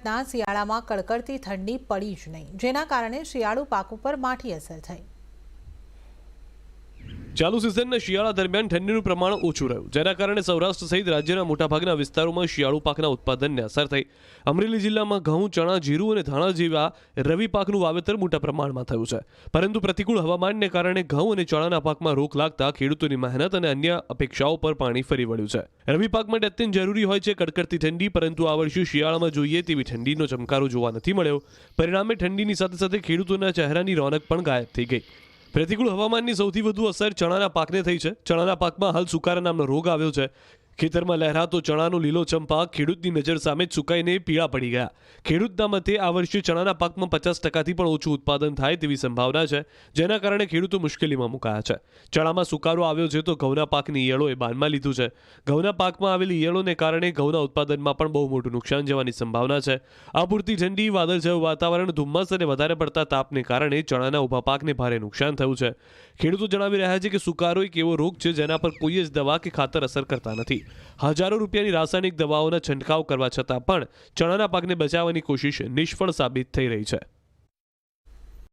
ગુજરાતના શિયાળામાં કડકડતી ઠંડી પડી જ નહીં, જેના કારણે શિયાળુ પાક ઉપર માઠી અસર થઈ। ચાલુ સિઝનના શિયાળા દરમિયાન ઠંડીનું પ્રમાણ ઓછું રહ્યું, જેના કારણે સૌરાષ્ટ્ર સહિત રાજ્યના મોટાભાગના વિસ્તારોમાં શિયાળુ પાકના ઉત્પાદનને અસર થઈ। અમરેલી જિલ્લામાં ઘઉં, ચણા, જીરું અને ધાણા જેવા રવિ પાકનું વાવેતર મોટા પ્રમાણમાં થયું છે, પરંતુ પ્રતિકૂળ હવામાનને કારણે ઘઉં અને ચણાના પાકમાં રોગ લાગતા ખેડૂતોની મહેનત અને અન્ય અપેક્ષાઓ પર પાણી ફરી વળ્યું છે। રવિ પાક માટે અત્યંત જરૂરી હોય છે કડકડતી ઠંડી, પરંતુ આ વર્ષે શિયાળામાં જોઈએ તેવી ઠંડીનો ચમકારો જોવા નથી મળ્યો। પરિણામે ઠંડીની સાથે સાથે ખેડૂતોના ચહેરાની રોનક પણ ગાયબ થઈ ગઈ। પ્રતિકૂળ હવામાનની સૌથી વધુ અસર ચણાના પાકને થઈ છે। ચણાના પાકમાં હાલ સુકારા નામનો રોગ આવ્યો છે। ખેતરમાં લહેરાતો ચણાનો લીલોછમ પાક ખેડૂતની નજર સામે જ સુકાઈને પીળા પડી ગયા। ખેડૂતના મતે આ વર્ષે ચણાના પાકમાં 50%થી પણ ઓછું ઉત્પાદન થાય તેવી સંભાવના છે, જેના કારણે ખેડૂતો મુશ્કેલીમાં મુકાયા છે। ચણામાં સુકારો આવ્યો છે તો ઘઉંના પાકની ઈયળોએ બાનમાં લીધું છે। ઘઉંના પાકમાં આવેલી ઈયળોને કારણે ઘઉંના ઉત્પાદનમાં પણ બહુ મોટું નુકસાન જવાની સંભાવના છે। અપૂરતી ઠંડી, વાદળછાયું વાતાવરણ, ધુમ્મસ અને વધારે પડતા તાપને કારણે ચણાના ઊભા પાકને ભારે નુકસાન થયું છે। ખેડૂતો જણાવી રહ્યા છે કે સુકારો એક એવો રોગ છે જેના પર કોઈ જ દવા કે ખાતર અસર કરતા નથી। હજારો રૂપિયાની રાસાયણિક દવાઓના છંટકાવ કરવા છતાં પણ ચણાના પાકને બચાવવાની કોશિશ નિષ્ફળ સાબિત થઈ રહી છે।